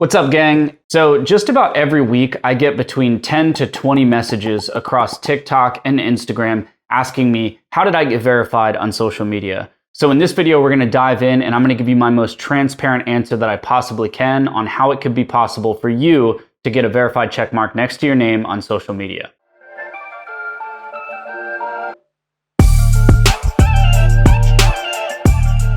What's up, gang? So just about every week, I get between 10 to 20 messages across TikTok and Instagram asking me, how did I get verified on social media? So in this video, we're going to dive in and I'm going to give you my most transparent answer that I possibly can on how it could be possible for you to get a verified checkmark next to your name on social media.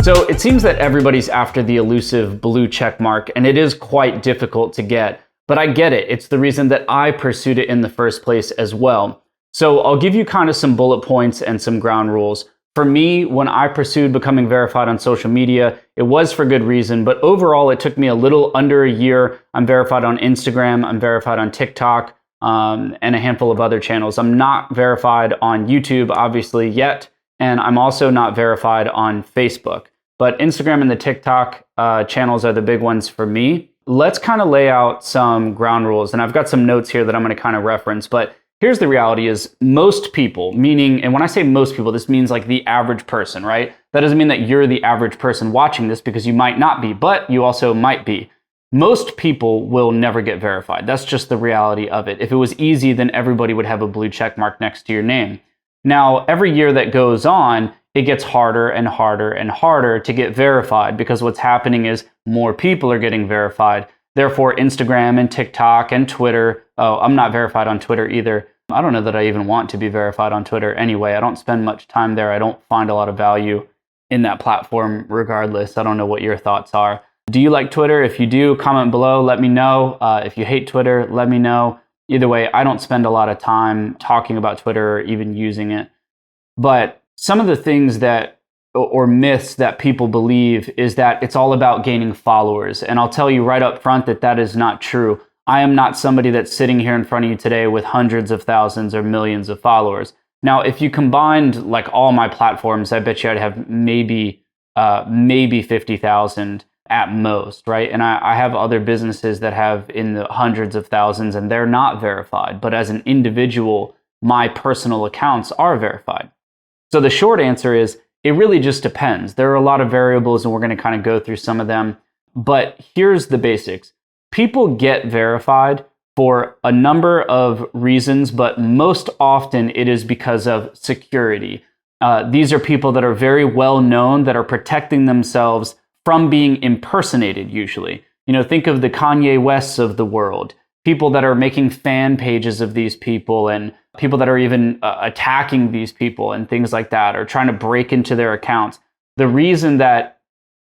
So it seems that everybody's after the elusive blue check mark, and it is quite difficult to get, but I get it. It's the reason that I pursued it in the first place as well. So I'll give you kind of some bullet points and some ground rules. For me, when I pursued becoming verified on social media, it was for good reason, but overall it took me a little under a year. I'm verified on Instagram, I'm verified on TikTok, and a handful of other channels. I'm not verified on YouTube, obviously, yet, and I'm also not verified on Facebook. But Instagram and the TikTok channels are the big ones for me. Let's kind of lay out some ground rules. And I've got some notes here that I'm going to kind of reference. But here's the reality is most people, meaning, and when I say most people, this means like the average person, right? That doesn't mean that you're the average person watching this because you might not be, but you also might be. Most people will never get verified. That's just the reality of it. If it was easy, then everybody would have a blue check mark next to your name. Now, every year that goes on, it gets harder and harder and harder to get verified because what's happening is more people are getting verified. Therefore, Instagram and TikTok and Twitter, I'm not verified on Twitter either. I don't know that I even want to be verified on Twitter anyway. I don't spend much time there. I don't find a lot of value in that platform regardless. I don't know what your thoughts are. Do you like Twitter? If you do, comment below, let me know. If you hate Twitter, let me know. Either way, I don't spend a lot of time talking about Twitter or even using it. But some of the things that, or myths that people believe is that it's all about gaining followers. And I'll tell you right up front that that is not true. I am not somebody that's sitting here in front of you today with hundreds of thousands or millions of followers. Now, if you combined like all my platforms, I bet you I'd have maybe 50,000 at most, right? And I have other businesses that have in the hundreds of thousands and they're not verified. But as an individual, my personal accounts are verified. So the short answer is it really just depends. There are a lot of variables and we're going to kind of go through some of them. But here's the basics. People get verified for a number of reasons, but most often it is because of security. These are people that are very well known, that are protecting themselves from being impersonated usually. You know, think of the Kanye Wests of the world, people that are making fan pages of these people and people that are even attacking these people and things like that, or trying to break into their accounts. The reason that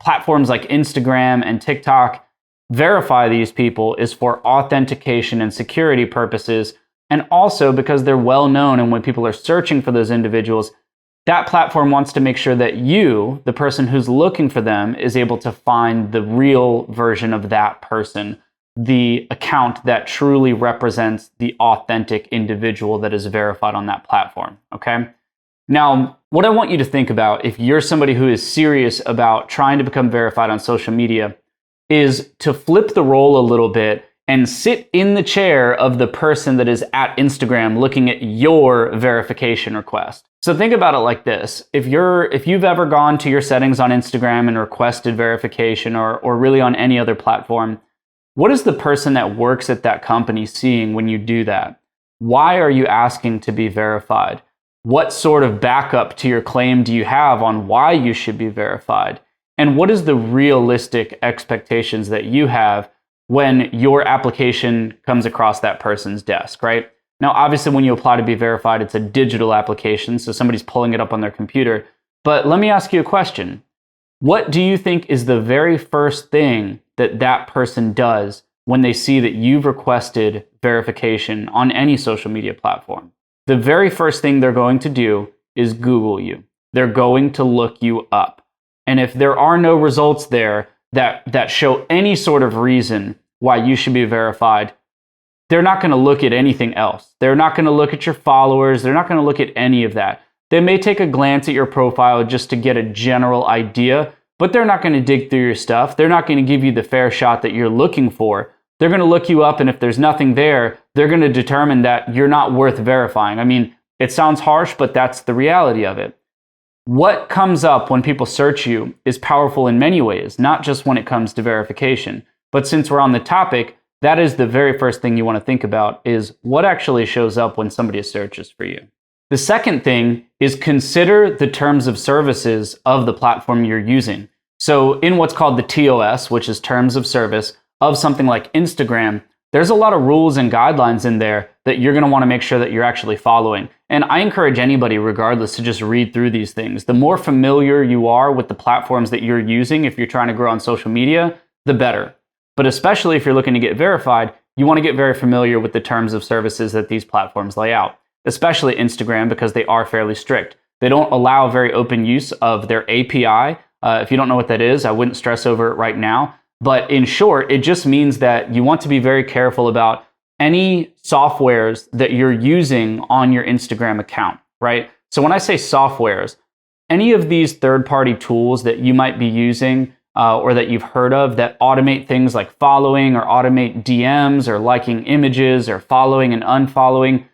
platforms like Instagram and TikTok verify these people is for authentication and security purposes, and also because they're well known, and when people are searching for those individuals, that platform wants to make sure that you, the person who's looking for them, is able to find the real version of that person, the account that truly represents the authentic individual that is verified on that platform, okay? Now, what I want you to think about if you're somebody who is serious about trying to become verified on social media is to flip the role a little bit and sit in the chair of the person that is at Instagram looking at your verification request. So think about it like this. If you've ever gone to your settings on Instagram and requested verification or really on any other platform, what is the person that works at that company seeing when you do that? Why are you asking to be verified? What sort of backup to your claim do you have on why you should be verified? And what is the realistic expectations that you have when your application comes across that person's desk, right? Now, obviously, when you apply to be verified, it's a digital application, so somebody's pulling it up on their computer. But let me ask you a question. What do you think is the very first thing that that person does when they see that you've requested verification on any social media platform? The very first thing they're going to do is Google you. They're going to look you up. And if there are no results there that show any sort of reason why you should be verified, they're not going to look at anything else. They're not going to look at your followers. They're not going to look at any of that. They may take a glance at your profile just to get a general idea, but they're not going to dig through your stuff. They're not going to give you the fair shot that you're looking for. They're going to look you up, and if there's nothing there, they're going to determine that you're not worth verifying. I mean, it sounds harsh, but that's the reality of it. What comes up when people search you is powerful in many ways, not just when it comes to verification. But since we're on the topic, that is the very first thing you want to think about is what actually shows up when somebody searches for you. The second thing is consider the terms of services of the platform you're using. So in what's called the TOS, which is terms of service of something like Instagram, there's a lot of rules and guidelines in there that you're going to want to make sure that you're actually following. And I encourage anybody, regardless, to just read through these things. The more familiar you are with the platforms that you're using, if you're trying to grow on social media, the better. But especially if you're looking to get verified, you want to get very familiar with the terms of services that these platforms lay out, especially Instagram, because they are fairly strict. They don't allow very open use of their API. If you don't know what that is, I wouldn't stress over it right now. But in short, it just means that you want to be very careful about any softwares that you're using on your Instagram account, right? So when I say softwares, any of these third-party tools that you might be using or that you've heard of that automate things like following or automate DMs or liking images or following and unfollowing,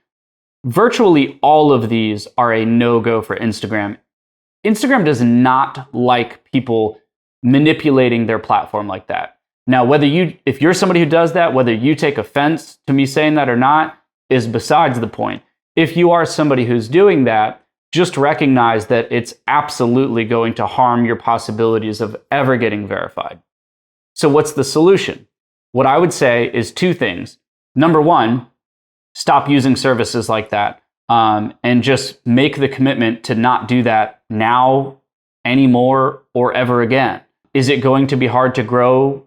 virtually all of these are a no-go for Instagram. Instagram does not like people manipulating their platform like that. Now, if you're somebody who does that, whether you take offense to me saying that or not, is besides the point. If you are somebody who's doing that, just recognize that it's absolutely going to harm your possibilities of ever getting verified. So what's the solution? What I would say is two things. Number one, stop using services like that and just make the commitment to not do that now, anymore, or ever again. Is it going to be hard to grow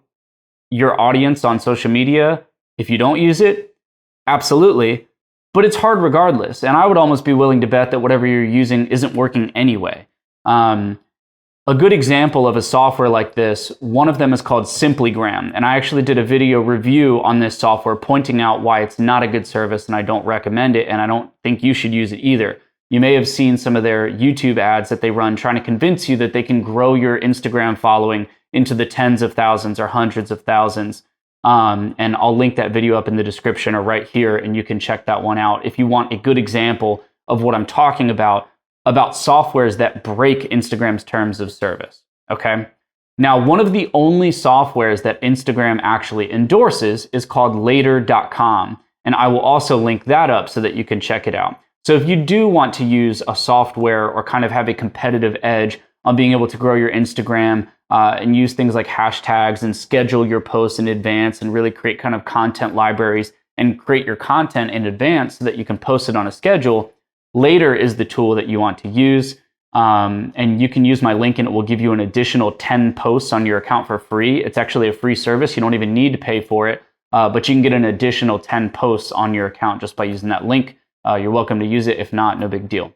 your audience on social media if you don't use it? Absolutely. But it's hard regardless. And I would almost be willing to bet that whatever you're using isn't working anyway. A good example of a software like this, one of them is called Simplygram. And I actually did a video review on this software pointing out why it's not a good service and I don't recommend it. And I don't think you should use it either. You may have seen some of their YouTube ads that they run trying to convince you that they can grow your Instagram following into the tens of thousands or hundreds of thousands. And I'll link that video up in the description or right here, and you can check that one out if you want a good example of what I'm talking about softwares that break Instagram's terms of service, okay? Now, one of the only softwares that Instagram actually endorses is called later.com, and I will also link that up so that you can check it out. So if you do want to use a software or kind of have a competitive edge on being able to grow your Instagram and use things like hashtags and schedule your posts in advance and really create kind of content libraries and create your content in advance so that you can post it on a schedule, Later is the tool that you want to use. And you can use my link and it will give you an additional 10 posts on your account for free. It's actually a free service. You don't even need to pay for it, but you can get an additional 10 posts on your account just by using that link. You're welcome to use it. If not, no big deal.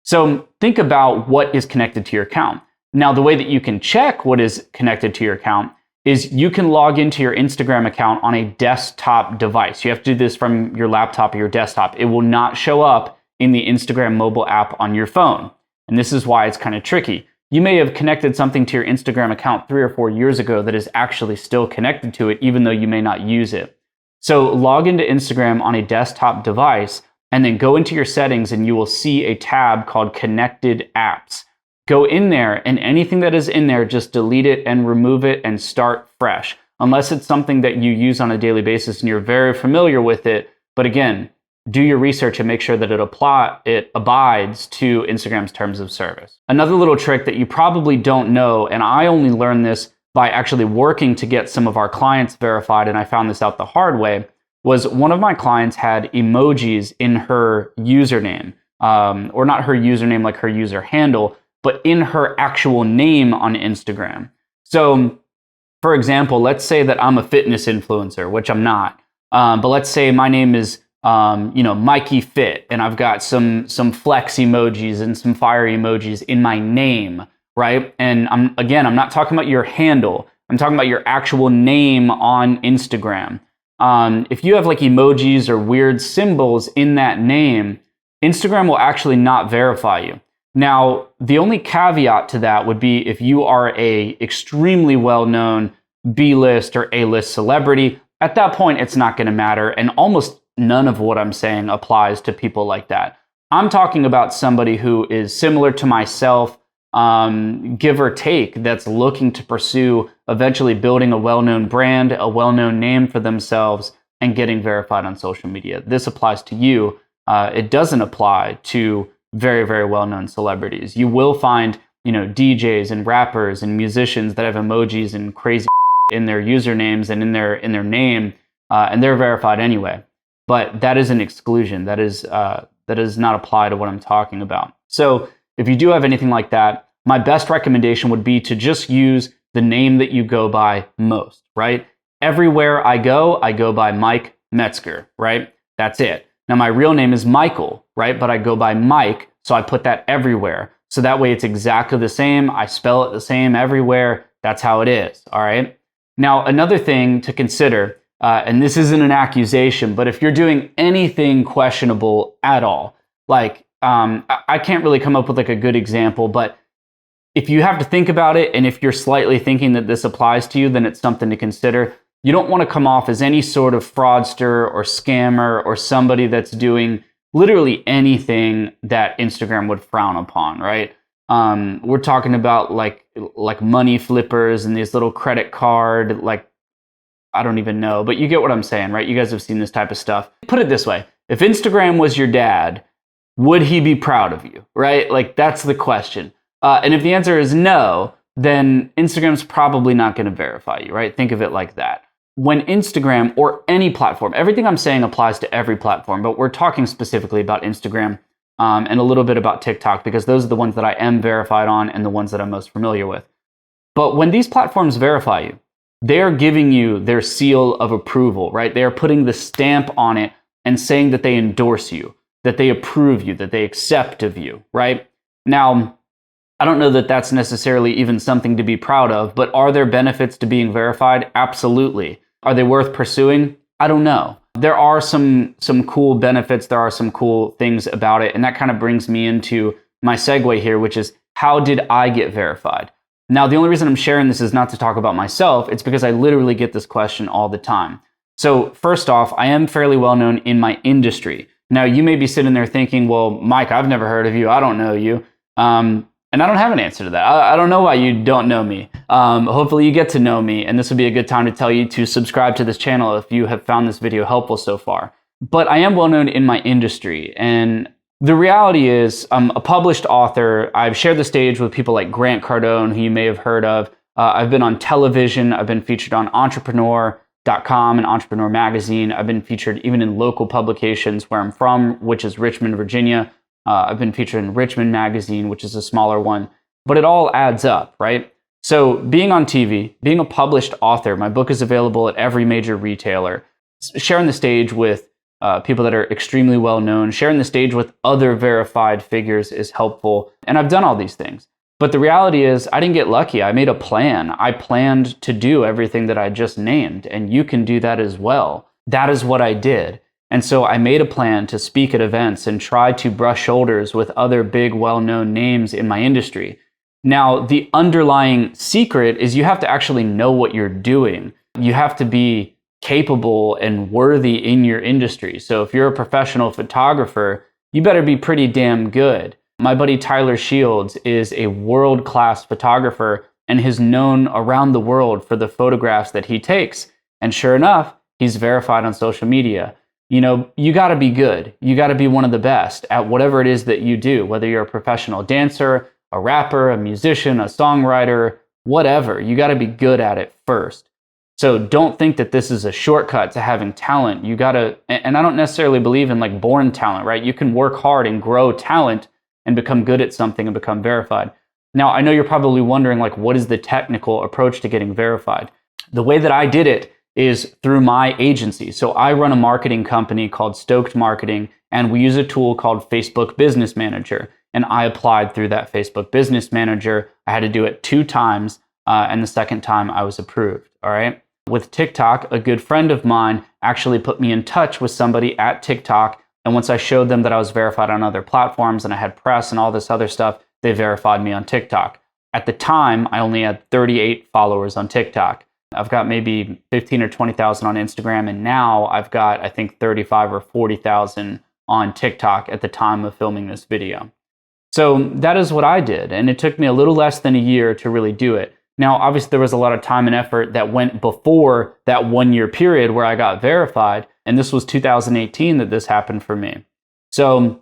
So think about what is connected to your account. Now, the way that you can check what is connected to your account is you can log into your Instagram account on a desktop device. You have to do this from your laptop or your desktop. It will not show up in the Instagram mobile app on your phone. And this is why it's kind of tricky. You may have connected something to your Instagram account 3 or 4 years ago that is actually still connected to it, even though you may not use it. So log into Instagram on a desktop device and then go into your settings and you will see a tab called Connected Apps. Go in there and anything that is in there, just delete it and remove it and start fresh. Unless it's something that you use on a daily basis and you're very familiar with it. But again, do your research and make sure that it abides to Instagram's terms of service. Another little trick that you probably don't know, and I only learned this by actually working to get some of our clients verified, and I found this out the hard way, was one of my clients had emojis in her username, or not her username like her user handle, but in her actual name on Instagram. So, for example, let's say that I'm a fitness influencer, which I'm not, but let's say my name is Myke Fit, and I've got some flex emojis and some fire emojis in my name, right? And I'm not talking about your handle. I'm talking about your actual name on Instagram. If you have like emojis or weird symbols in that name, Instagram will actually not verify you. Now, the only caveat to that would be if you are a extremely well-known B-list or A-list celebrity. At that point, it's not going to matter, and almost none of what I'm saying applies to people like that. I'm talking about somebody who is similar to myself, give or take, that's looking to pursue eventually building a well-known brand, a well-known name for themselves, and getting verified on social media. This applies to you. It doesn't apply to very, very well-known celebrities. You will find, DJs and rappers and musicians that have emojis and crazy in their usernames and in their name, and they're verified anyway. But that is an exclusion. That does not apply to what I'm talking about. So if you do have anything like that, my best recommendation would be to just use the name that you go by most, right? Everywhere I go by Myke Metzger, right? That's it. Now my real name is Michael, right? But I go by Myke, so I put that everywhere. So that way it's exactly the same. I spell it the same everywhere. That's how it is, all right? Now another thing to consider, and this isn't an accusation, but if you're doing anything questionable at all, like I can't really come up with like a good example, but if you have to think about it, and if you're slightly thinking that this applies to you, then it's something to consider. You don't want to come off as any sort of fraudster or scammer or somebody that's doing literally anything that Instagram would frown upon, right? We're talking about like money flippers and these little credit card, like, I don't even know, but you get what I'm saying, right? You guys have seen this type of stuff. Put it this way. If Instagram was your dad, would he be proud of you, right? Like, that's the question. And if the answer is no, then Instagram's probably not going to verify you, right? Think of it like that. When Instagram or any platform, everything I'm saying applies to every platform, but we're talking specifically about Instagram and a little bit about TikTok, because those are the ones that I am verified on and the ones that I'm most familiar with. But when these platforms verify you, they're giving you their seal of approval, right? They are putting the stamp on it and saying that they endorse you, that they approve you, that they accept of you, right? Now, I don't know that that's necessarily even something to be proud of, but are there benefits to being verified? Absolutely. Are they worth pursuing? I don't know. There are some cool benefits. There are some cool things about it. And that kind of brings me into my segue here, which is, how did I get verified? Now, the only reason I'm sharing this is not to talk about myself. It's because I literally get this question all the time. So first off, I am fairly well known in my industry. Now, you may be sitting there thinking, well, Myke, I've never heard of you. I don't know you. And I don't have an answer to that. I don't know why you don't know me. Hopefully you get to know me, and this would be a good time to tell you to subscribe to this channel if you have found this video helpful so far. But I am well known in my industry, and the reality is I'm a published author. I've shared the stage with people like Grant Cardone, who you may have heard of. I've been on television. I've been featured on Entrepreneur.com and Entrepreneur Magazine. I've been featured even in local publications where I'm from, which is Richmond, Virginia. I've been featured in Richmond Magazine, which is a smaller one, but it all adds up, right? So being on TV, being a published author, my book is available at every major retailer, sharing the stage with people that are extremely well known, sharing the stage with other verified figures is helpful. And I've done all these things. But the reality is I didn't get lucky. I made a plan. I planned to do everything that I just named, and you can do that as well. That is what I did. And so I made a plan to speak at events and try to brush shoulders with other big, well-known names in my industry. Now, the underlying secret is you have to actually know what you're doing. You have to be capable and worthy in your industry. So if you're a professional photographer, you better be pretty damn good. My buddy Tyler Shields is a world-class photographer and is known around the world for the photographs that he takes. And sure enough, he's verified on social media. You got to be good. You got to be one of the best at whatever it is that you do, whether you're a professional dancer, a rapper, a musician, a songwriter, whatever. You got to be good at it first. So don't think that this is a shortcut to having talent. You got to, and I don't necessarily believe in like born talent, right? You can work hard and grow talent and become good at something and become verified. Now, I know you're probably wondering, like, what is the technical approach to getting verified? The way that I did it is through my agency. So I run a marketing company called Stoked Marketing, and we use a tool called Facebook Business Manager. And I applied through that Facebook Business Manager. I had to do it 2 times, and the second time I was approved, all right? With TikTok, a good friend of mine actually put me in touch with somebody at TikTok, and once I showed them that I was verified on other platforms and I had press and all this other stuff, they verified me on TikTok. At the time, I only had 38 followers on TikTok. I've got maybe 15 or 20,000 on Instagram, and now I've got, I think, 35 or 40,000 on TikTok at the time of filming this video. So that is what I did, and it took me a little less than a year to really do it. Now, obviously, there was a lot of time and effort that went before that 1 year period where I got verified. And this was 2018 that this happened for me. So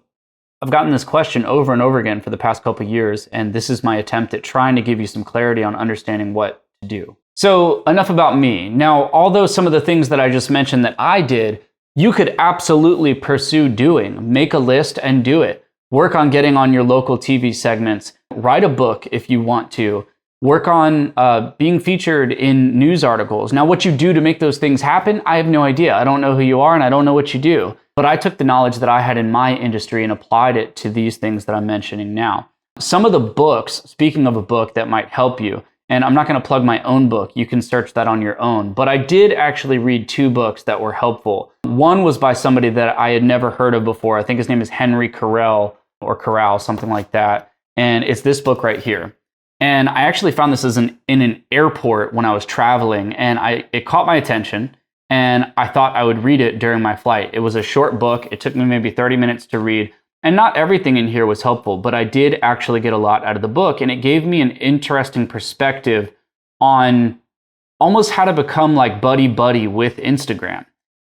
I've gotten this question over and over again for the past couple of years. And this is my attempt at trying to give you some clarity on understanding what to do. So enough about me. Now, although some of the things that I just mentioned that I did, you could absolutely pursue doing. Make a list and do it. Work on getting on your local TV segments. Write a book if you want to. Work on being featured in news articles. Now, what you do to make those things happen, I have no idea. I don't know who you are and I don't know what you do. But I took the knowledge that I had in my industry and applied it to these things that I'm mentioning now. Some of the books, speaking of a book that might help you, and I'm not going to plug my own book. You can search that on your own. But I did actually read 2 books that were helpful. One was by somebody that I had never heard of before. I think his name is Henry Corral or Corral, something like that. And it's this book right here. And I actually found this in an airport when I was traveling, and it caught my attention, and I thought I would read it during my flight. It was a short book. It took me maybe 30 minutes to read, and not everything in here was helpful, but I did actually get a lot out of the book, and it gave me an interesting perspective on almost how to become like buddy-buddy with Instagram.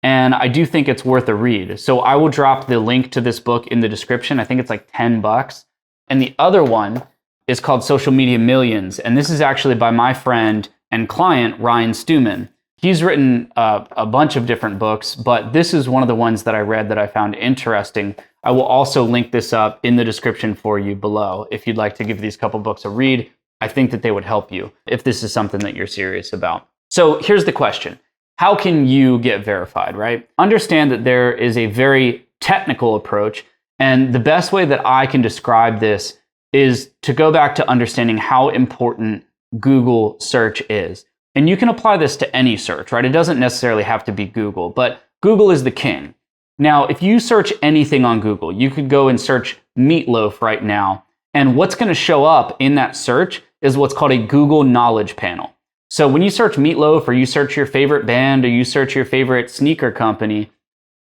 And I do think it's worth a read. So I will drop the link to this book in the description. I think it's like $10. And the other one is called Social Media Millions. And this is actually by my friend and client, Ryan Stewman. He's written a bunch of different books, but this is one of the ones that I read that I found interesting. I will also link this up in the description for you below if you'd like to give these couple books a read. I think that they would help you if this is something that you're serious about. So here's the question. How can you get verified, right? Understand that there is a very technical approach, and the best way that I can describe this is to go back to understanding how important Google search is. And you can apply this to any search, right? It doesn't necessarily have to be Google, but Google is the king. Now, if you search anything on Google, you could go and search meatloaf right now, and what's going to show up in that search is what's called a Google Knowledge Panel. So when you search meatloaf, or you search your favorite band, or you search your favorite sneaker company,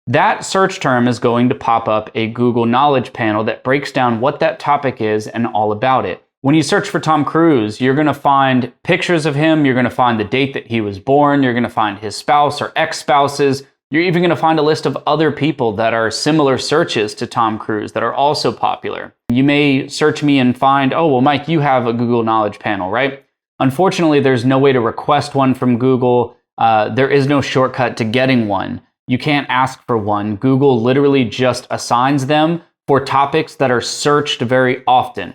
that search term is going to pop up a Google Knowledge Panel that breaks down what that topic is and all about it. When you search for Tom Cruise, you're going to find pictures of him, you're going to find the date that he was born, you're going to find his spouse or ex-spouses, you're even going to find a list of other people that are similar searches to Tom Cruise that are also popular. You may search me and find, oh, well, Myke, you have a Google Knowledge Panel, right? Unfortunately, there's no way to request one from Google. There is no shortcut to getting one. You can't ask for one. Google literally just assigns them for topics that are searched very often.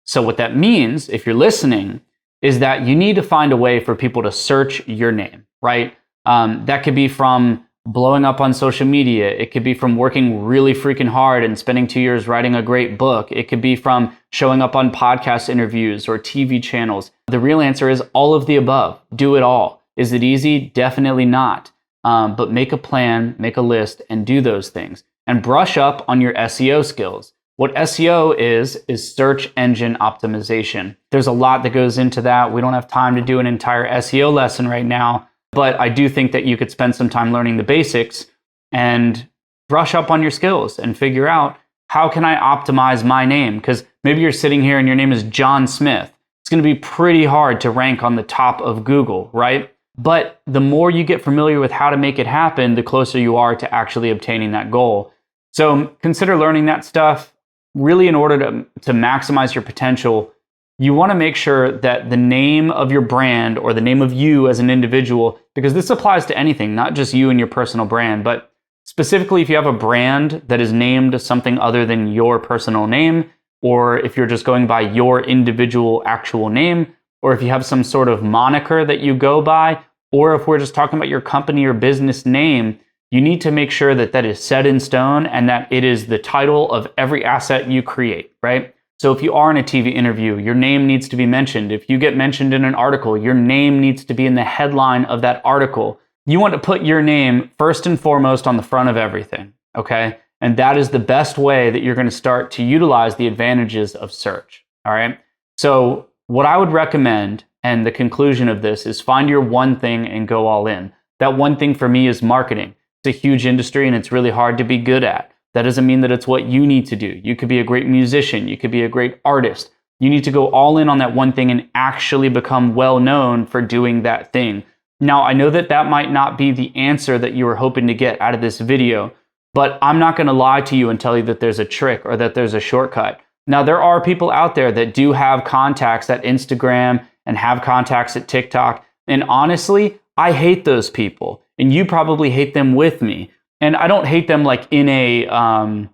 So what that means, if you're listening, is that you need to find a way for people to search your name, right? That could be from blowing up on social media. It could be from working really freaking hard and spending 2 years writing a great book. It could be from showing up on podcast interviews or TV channels. The real answer is all of the above. Do it all. Is it easy? Definitely not. But make a plan, make a list, and do those things. And brush up on your SEO skills. What SEO is search engine optimization. There's a lot that goes into that. We don't have time to do an entire SEO lesson right now, but I do think that you could spend some time learning the basics and brush up on your skills and figure out, how can I optimize my name? Because maybe you're sitting here and your name is John Smith. It's going to be pretty hard to rank on the top of Google, right? But the more you get familiar with how to make it happen, the closer you are to actually obtaining that goal. So consider learning that stuff. Really, in order to maximize your potential, you want to make sure that the name of your brand, or the name of you as an individual, because this applies to anything, not just you and your personal brand, but specifically if you have a brand that is named something other than your personal name, or if you're just going by your individual actual name, or if you have some sort of moniker that you go by, or if we're just talking about your company or business name, you need to make sure that that is set in stone and that it is the title of every asset you create, right? So if you are in a TV interview, your name needs to be mentioned. If you get mentioned in an article, your name needs to be in the headline of that article. You want to put your name first and foremost on the front of everything, okay? And that is the best way that you're going to start to utilize the advantages of search, all right? So what I would recommend, and the conclusion of this, is find your one thing and go all in. That one thing for me is marketing. It's a huge industry and it's really hard to be good at. That doesn't mean that it's what you need to do. You could be a great musician. You could be a great artist. You need to go all in on that one thing and actually become well known for doing that thing. Now, I know that that might not be the answer that you were hoping to get out of this video, but I'm not going to lie to you and tell you that there's a trick or that there's a shortcut. Now, there are people out there that do have contacts at Instagram and have contacts at TikTok. And honestly, I hate those people. And you probably hate them with me. And I don't hate them like in an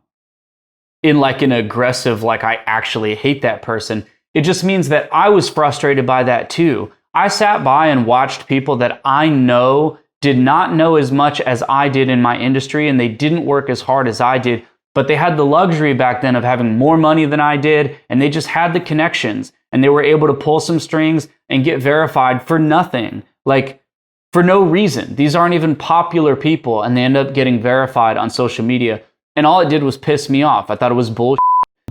aggressive, like I actually hate that person. It just means that I was frustrated by that too. I sat by and watched people that I know did not know as much as I did in my industry, and they didn't work as hard as I did, but they had the luxury back then of having more money than I did, and they just had the connections, and they were able to pull some strings and get verified for nothing, like for no reason. These aren't even popular people, and they end up getting verified on social media, and all it did was piss me off. I thought it was bullshit.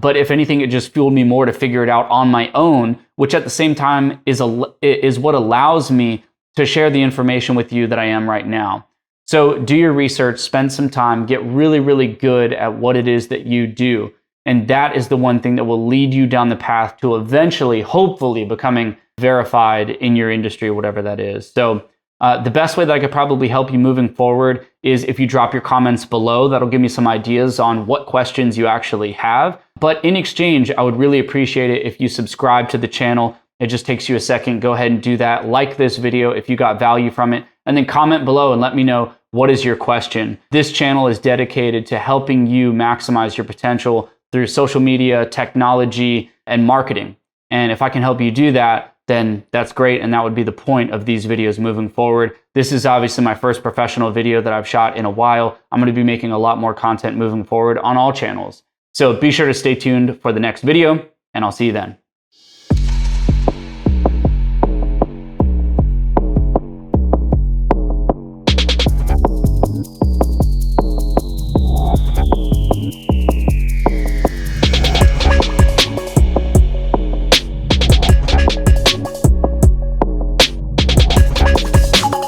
But if anything, it just fueled me more to figure it out on my own, which at the same time is what allows me to share the information with you that I am right now. So do your research, spend some time, get really, really good at what it is that you do. And that is the one thing that will lead you down the path to eventually, hopefully, becoming verified in your industry, whatever that is. So the best way that I could probably help you moving forward is if you drop your comments below. That'll give me some ideas on what questions you actually have. But in exchange, I would really appreciate it if you subscribe to the channel. It just takes you a second. Go ahead and do that. Like this video if you got value from it, and then comment below and let me know what is your question. This channel is dedicated to helping you maximize your potential through social media, technology, and marketing. And if I can help you do that, then that's great, and that would be the point of these videos moving forward. This is obviously my first professional video that I've shot in a while. I'm going to be making a lot more content moving forward on all channels. So be sure to stay tuned for the next video, and I'll see you then.